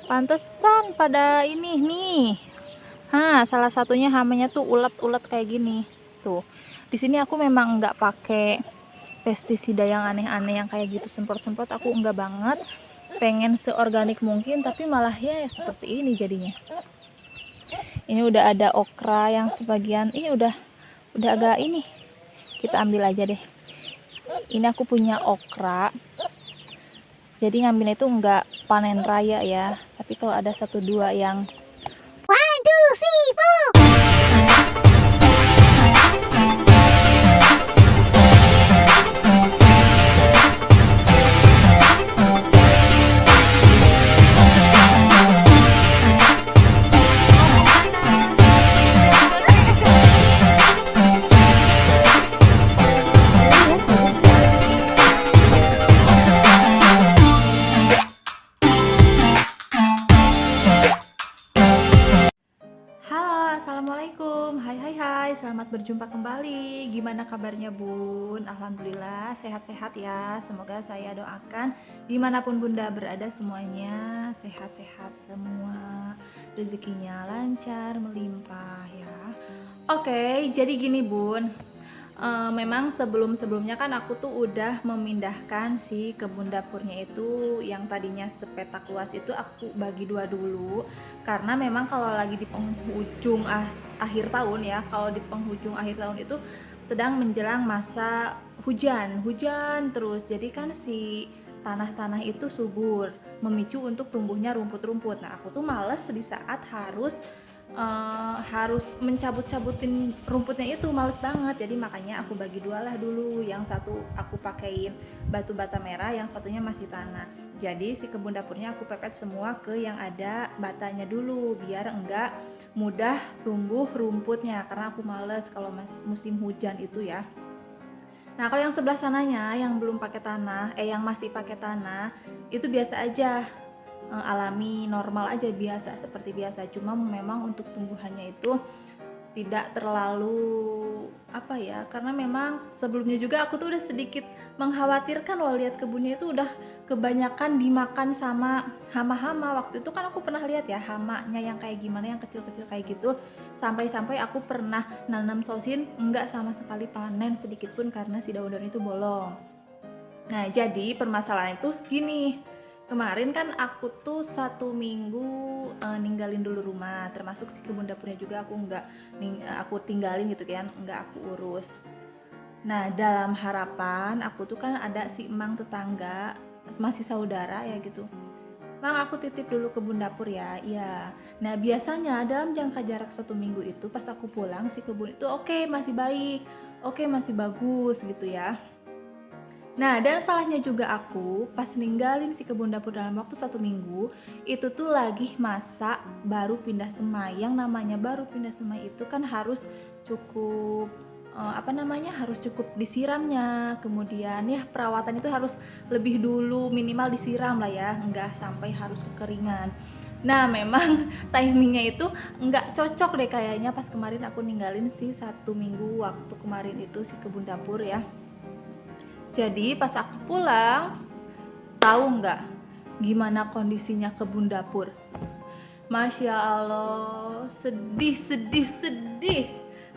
Pantesan pada ini nih. Salah satunya hamanya tuh ulet-ulet kayak gini. Tuh. Di sini aku memang nggak pakai pestisida yang aneh-aneh yang kayak gitu semprot-semprot, aku enggak banget. Pengen seorganik mungkin, tapi malah ya seperti ini jadinya. Ini udah ada okra yang sebagian, ini udah agak ini. Kita ambil aja deh. Ini aku punya okra. Jadi ngambilnya itu enggak panen raya ya, tapi kalau ada 1-2 yang 1, 2, 3, 4. Assalamualaikum, hai, selamat berjumpa kembali. Gimana kabarnya bun? Alhamdulillah sehat-sehat ya. Semoga saya doakan dimanapun bunda berada semuanya sehat-sehat semua, rezekinya lancar melimpah ya. Oke, jadi gini bun, memang sebelumnya kan aku tuh udah memindahkan si kebun dapurnya itu, yang tadinya sepetak luas itu aku bagi 2 dulu, karena memang kalau lagi di penghujung akhir tahun ya, kalau di penghujung akhir tahun itu sedang menjelang masa hujan terus, jadi kan si tanah-tanah itu subur, memicu untuk tumbuhnya rumput-rumput. Nah aku tuh males di saat harus mencabut-cabutin rumputnya itu, males banget. Jadi makanya aku bagi 2 lah dulu, yang satu aku pakein batu bata merah, yang satunya masih tanah. Jadi si kebun dapurnya aku pepet semua ke yang ada batanya dulu, biar enggak mudah tumbuh rumputnya, karena aku males kalau musim hujan itu ya. Nah kalau yang sebelah sananya yang belum pakai tanah, yang masih pakai tanah, itu biasa aja, alami, normal aja, biasa seperti biasa. Cuma memang untuk tumbuhannya itu tidak terlalu apa ya, karena memang sebelumnya juga aku tuh udah sedikit mengkhawatirkan loh, lihat kebunnya itu udah kebanyakan dimakan sama hama-hama. Waktu itu kan aku pernah lihat ya hamanya yang kayak gimana, yang kecil-kecil kayak gitu, sampai aku pernah nanam sosin enggak sama sekali panen sedikit pun karena si daun-daun itu bolong. Nah jadi permasalahan itu gini, kemarin kan aku tuh 1 minggu ninggalin dulu rumah, termasuk si kebun dapurnya juga aku tinggalin gitu kan, enggak aku urus. Nah dalam harapan aku tuh kan ada si emang tetangga, masih saudara ya gitu, Mang aku titip dulu kebun dapur ya. Iya. Nah biasanya dalam jangka jarak 1 minggu itu pas aku pulang si kebun itu oke, masih baik, oke, masih bagus gitu ya. Nah dan salahnya juga aku pas ninggalin si kebun dapur dalam waktu 1 minggu itu tuh lagi masa baru pindah semai. Yang namanya baru pindah semai itu kan harus cukup harus cukup disiramnya, kemudian ya perawatan itu harus lebih dulu, minimal disiram lah ya, enggak sampai harus kekeringan. Nah memang timingnya itu enggak cocok deh kayaknya pas kemarin aku ninggalin si 1 minggu waktu kemarin itu si kebun dapur ya. Jadi pas aku pulang, tahu nggak gimana kondisinya kebun dapur? Masya Allah, sedih.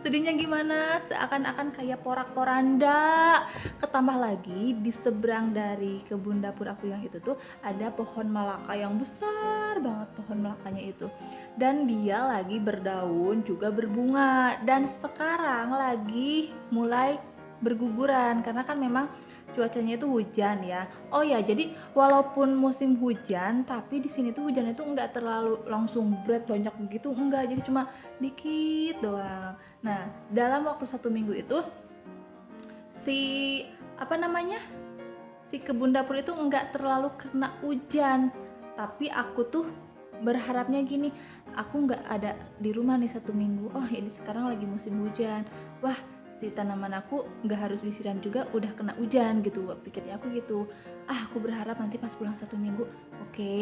Sedihnya gimana? Seakan-akan kayak porak-poranda. Ketambah lagi di seberang dari kebun dapur aku yang itu tuh ada pohon malaka yang besar banget, pohon malakanya itu. Dan dia lagi berdaun juga berbunga, dan sekarang lagi mulai berguguran karena kan memang cuacanya itu hujan ya. Oh ya, jadi walaupun musim hujan, tapi di sini tuh hujannya tuh enggak terlalu langsung banyak begitu, enggak. Jadi cuma dikit doang. Nah, dalam waktu 1 minggu itu si si kebun dapur itu enggak terlalu kena hujan. Tapi aku tuh berharapnya gini, aku nggak ada di rumah nih 1 minggu. Oh ini sekarang lagi musim hujan. Wah si tanaman aku nggak harus disiram juga, udah kena hujan gitu. Pikirnya aku gitu. Aku berharap nanti pas pulang 1 minggu, oke,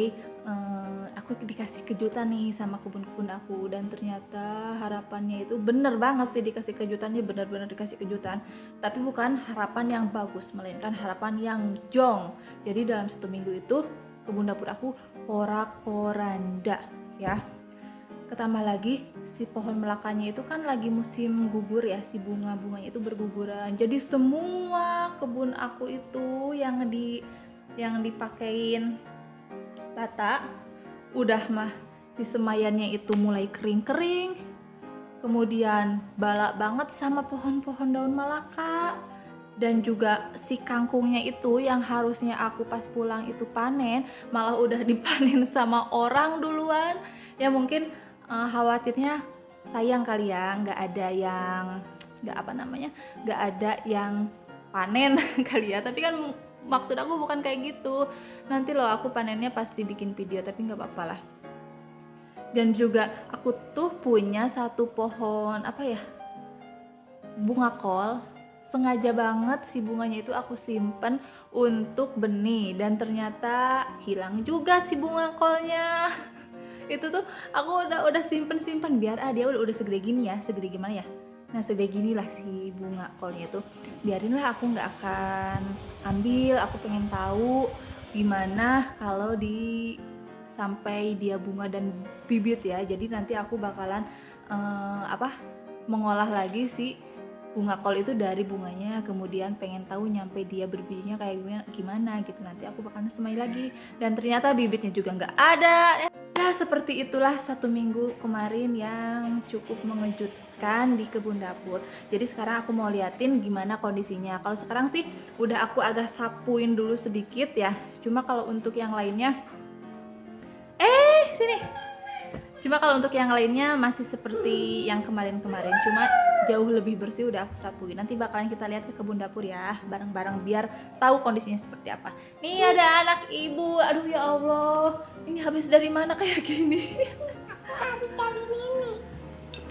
aku dikasih kejutan nih sama kebun-kebun aku. Dan ternyata harapannya itu bener banget sih, dikasih kejutannya, bener-bener dikasih kejutan. Tapi bukan harapan yang bagus, melainkan harapan yang jong. Jadi dalam 1 minggu itu kebun dapur aku porak-poranda ya. Ketambah lagi si pohon melakanya itu kan lagi musim gugur ya, si bunga-bunganya itu berguguran. Jadi semua kebun aku itu yang dipakein bata udah mah si semayannya itu mulai kering-kering. Kemudian balak banget sama pohon-pohon daun malaka. Dan juga si kangkungnya itu yang harusnya aku pas pulang itu panen, malah udah dipanen sama orang duluan. Ya mungkin khawatirnya sayang kali ya, nggak ada yang panen kali ya. Tapi kan maksud aku bukan kayak gitu. Nanti loh aku panennya pas dibikin video, tapi nggak apa-apa lah. Dan juga aku tuh punya satu pohon bunga kol. Sengaja banget si bunganya itu aku simpen untuk benih, dan ternyata hilang juga si bunga kolnya. Itu tuh aku udah simpen biar dia udah segede gini ya, segede gimana ya, nah segede gini lah si bunga kolnya itu. Biarinlah, aku nggak akan ambil, aku pengen tahu gimana kalau sampai dia bunga dan bibit ya. Jadi nanti aku bakalan mengolah lagi si bunga kol itu dari bunganya, kemudian pengen tahu nyampe dia berbibitnya kayak gimana gitu. Nanti aku bakalan semai lagi, dan ternyata bibitnya juga nggak ada. Ya seperti itulah 1 minggu kemarin yang cukup mengejutkan di kebun dapur. Jadi sekarang aku mau liatin gimana kondisinya. Kalau sekarang sih udah aku agak sapuin dulu sedikit ya. Cuma kalau untuk yang lainnya masih seperti yang kemarin-kemarin, cuma jauh lebih bersih, udah aku sapuin. Nanti bakalan kita lihat ke kebun dapur ya, bareng-bareng biar tahu kondisinya seperti apa. Nih ada anak ibu, aduh ya Allah, ini habis dari mana kayak gini? Habis dari Mimi.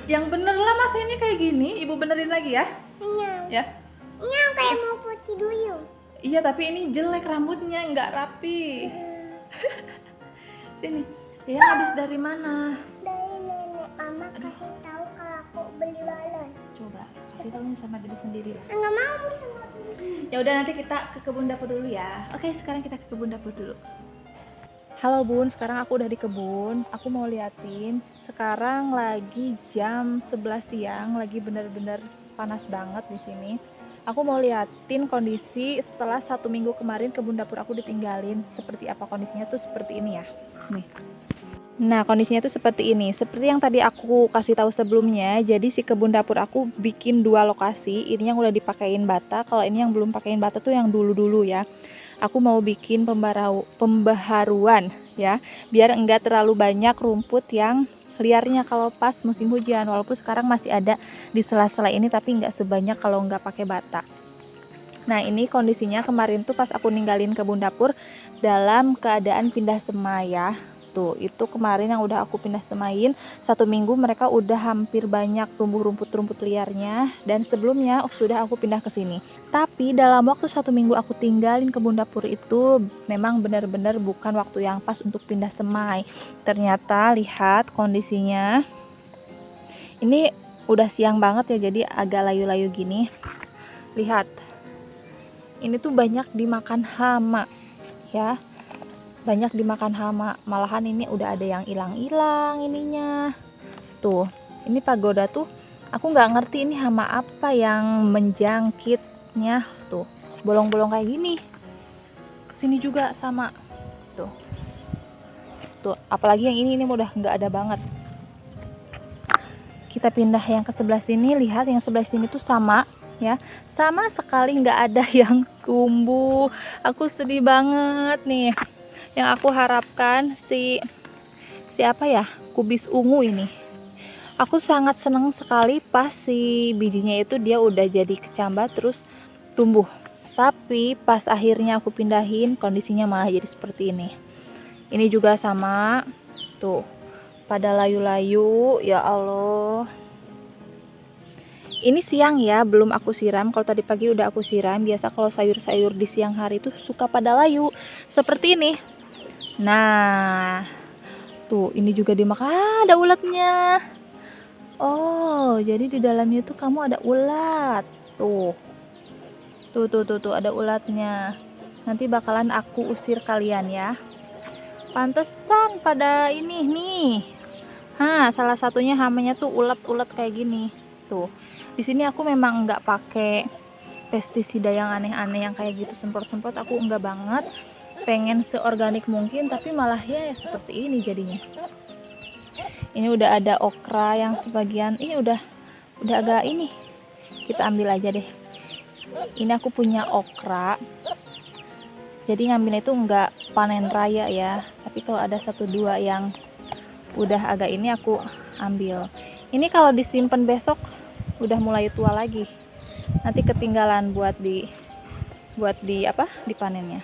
Yang bener lah, masa ini kayak gini, ibu benerin lagi ya? Iya. Ya. Iya kayak mau putih duyung. Iya tapi ini jelek rambutnya, nggak rapi. Sini, dia habis dari mana? Dari nenek. Mama kasih tahu kalau aku beli balon. Coba kasih tahu sama diri sendiri lah. Enggak mau sama Ya udah, nanti kita ke kebun dapur dulu ya. Oke, sekarang kita ke kebun dapur dulu. Halo Bun, sekarang aku udah di kebun. Aku mau liatin. Sekarang lagi jam 11 siang, lagi bener-bener panas banget di sini. Aku mau liatin kondisi setelah 1 minggu kemarin kebun dapur aku ditinggalin. Seperti apa kondisinya tuh, seperti ini ya. Nih. Nah, kondisinya tuh seperti ini. Seperti yang tadi aku kasih tahu sebelumnya, jadi si kebun dapur aku bikin 2 lokasi. Ini yang udah dipakein bata, kalau ini yang belum pakein bata tuh yang dulu-dulu ya. Aku mau bikin pembaharuan ya, biar enggak terlalu banyak rumput yang liarnya kalau pas musim hujan. Walaupun sekarang masih ada di sela-sela ini, tapi enggak sebanyak kalau enggak pakai bata. Nah, ini kondisinya kemarin tuh pas aku ninggalin kebun dapur dalam keadaan pindah semai ya. Tuh, itu kemarin yang udah aku pindah semain 1 minggu, mereka udah hampir banyak tumbuh rumput-rumput liarnya, dan sebelumnya sudah aku pindah ke sini. Tapi dalam waktu 1 minggu aku tinggalin kebun dapur itu memang benar-benar bukan waktu yang pas untuk pindah semai. Ternyata lihat kondisinya. Ini udah siang banget ya, jadi agak layu-layu gini. Lihat. Ini tuh banyak dimakan hama ya. Banyak dimakan hama, malahan ini udah ada yang hilang-hilang ininya. Tuh, ini pagoda tuh aku nggak ngerti ini hama apa yang menjangkitnya. Tuh, bolong-bolong kayak gini. Kesini juga sama. Tuh, apalagi yang ini udah nggak ada banget. Kita pindah yang ke sebelah sini, lihat yang sebelah sini tuh sama ya, sama sekali nggak ada yang tumbuh. Aku sedih banget nih. Yang aku harapkan si kubis ungu ini. Aku sangat senang sekali pas si bijinya itu dia udah jadi kecambat terus tumbuh. Tapi pas akhirnya aku pindahin, kondisinya malah jadi seperti ini. Ini juga sama. Tuh, pada layu-layu, ya Allah. Ini siang ya, belum aku siram. Kalau tadi pagi udah aku siram. Biasa kalau sayur-sayur di siang hari itu suka pada layu seperti ini. Nah, tuh ini juga dimakan, ada ulatnya. Oh, jadi di dalamnya tuh kamu ada ulat. Tuh ada ulatnya. Nanti bakalan aku usir kalian ya. Pantesan pada ini nih. Salah satunya hamanya tuh ulat-ulat kayak gini. Tuh. Di sini aku memang nggak pakai pestisida yang aneh-aneh yang kayak gitu semprot-semprot, aku enggak banget. Pengen seorganik mungkin, tapi malah ya seperti ini jadinya. Ini udah ada okra yang sebagian ini udah agak ini. Kita ambil aja deh. Ini aku punya okra. Jadi ngambilnya itu enggak panen raya ya. Tapi kalau ada 1-2 yang udah agak ini aku ambil. Ini kalau disimpan besok udah mulai tua lagi. Nanti ketinggalan buat dipanennya.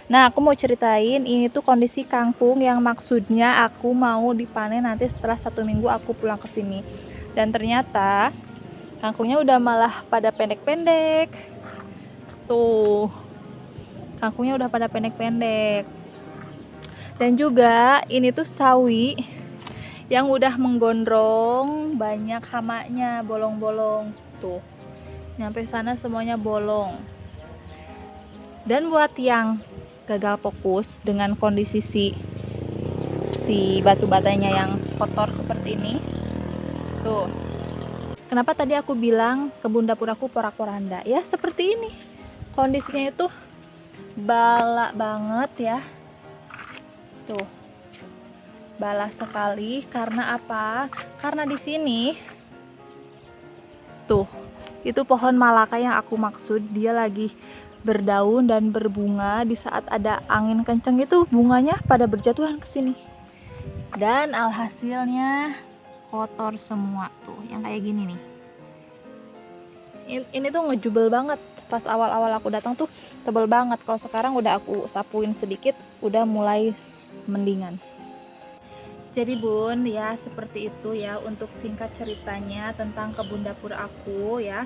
Nah, aku mau ceritain ini tuh kondisi kangkung yang maksudnya aku mau dipanen nanti setelah 1 minggu aku pulang ke sini. Dan ternyata kangkungnya udah malah pada pendek-pendek. Tuh. Kangkungnya udah pada pendek-pendek. Dan juga ini tuh sawi yang udah menggondrong, banyak hamanya, bolong-bolong. Tuh. Nyampe sana semuanya bolong. Dan buat yang gagal fokus dengan kondisi si batu batanya yang kotor seperti ini, tuh. Kenapa tadi aku bilang kebun dapur aku porak-poranda? Ya seperti ini. Kondisinya itu bala banget ya. Tuh. Bala sekali karena apa? Karena di sini tuh, itu pohon malaka yang aku maksud, dia lagi berdaun dan berbunga. Di saat ada angin kenceng itu bunganya pada berjatuhan ke sini. Dan alhasilnya kotor semua tuh, yang kayak gini nih. Ini tuh ngejubel banget. Pas awal-awal aku datang tuh tebel banget. Kalau sekarang udah aku sapuin sedikit, udah mulai mendingan. Jadi bun, ya seperti itu ya untuk singkat ceritanya tentang kebun dapur aku ya.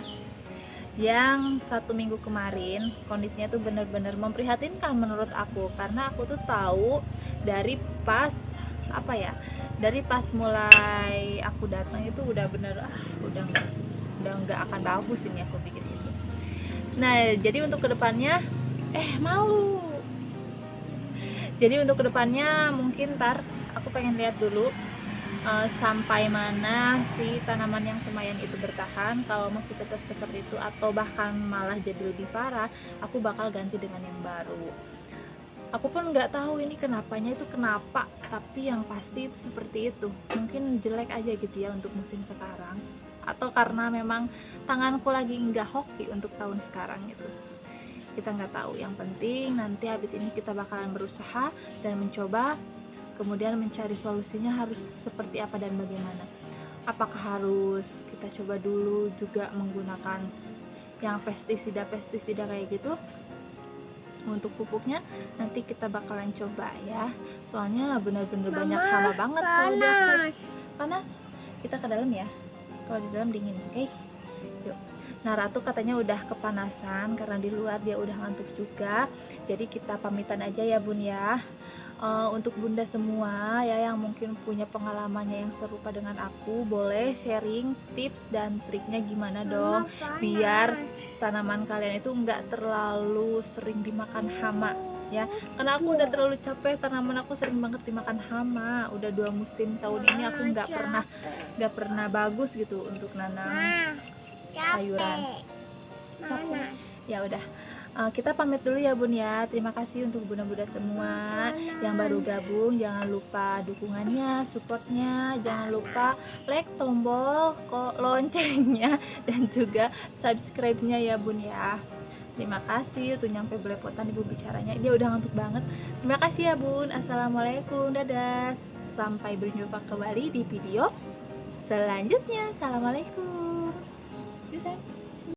Yang 1 minggu kemarin kondisinya tuh bener-bener memprihatinkan menurut aku. Karena aku tuh tahu dari pas mulai aku datang itu udah bener udah nggak akan bagus ini, aku pikir gitu. Nah jadi untuk kedepannya malu. Jadi untuk kedepannya mungkin ntar aku pengen lihat dulu sampai mana si tanaman yang semayan itu bertahan. Kalau masih tetap seperti itu atau bahkan malah jadi lebih parah, aku bakal ganti dengan yang baru. Aku pun nggak tahu ini kenapanya itu kenapa, tapi yang pasti itu seperti itu. Mungkin jelek aja gitu ya untuk musim sekarang, atau karena memang tanganku lagi nggak hoki untuk tahun sekarang gitu. Kita nggak tahu. Yang penting nanti habis ini kita bakalan berusaha dan mencoba, kemudian mencari solusinya harus seperti apa dan bagaimana. Apakah harus kita coba dulu juga menggunakan yang pestisida kayak gitu untuk pupuknya? Nanti kita bakalan coba ya. Soalnya bener-bener banyak hama banget kalau udah panas. Kita ke dalam ya. Kalau di dalam dingin, oke? Yuk. Nah Ratu katanya udah kepanasan karena di luar dia udah ngantuk juga. Jadi kita pamitan aja ya bun ya. Untuk bunda semua ya yang mungkin punya pengalamannya yang serupa dengan aku, boleh sharing tips dan triknya gimana dong biar tanaman kalian itu nggak terlalu sering dimakan hama ya. Karena aku udah terlalu capek, tanaman aku sering banget dimakan hama. Udah 2 musim tahun ini aku nggak pernah bagus gitu untuk nanam sayuran. Ya udah, kita pamit dulu ya bun ya. Terima kasih untuk bunda-bunda semua yang baru gabung. Jangan lupa dukungannya, supportnya. Jangan lupa like tombol loncengnya dan juga subscribe-nya ya bun ya. Terima kasih. Tuh nyampe belepotan ibu bicaranya, dia udah ngantuk banget. Terima kasih ya bun. Assalamualaikum, dadah. Sampai berjumpa kembali di video selanjutnya. Assalamualaikum. Yuk, sayang.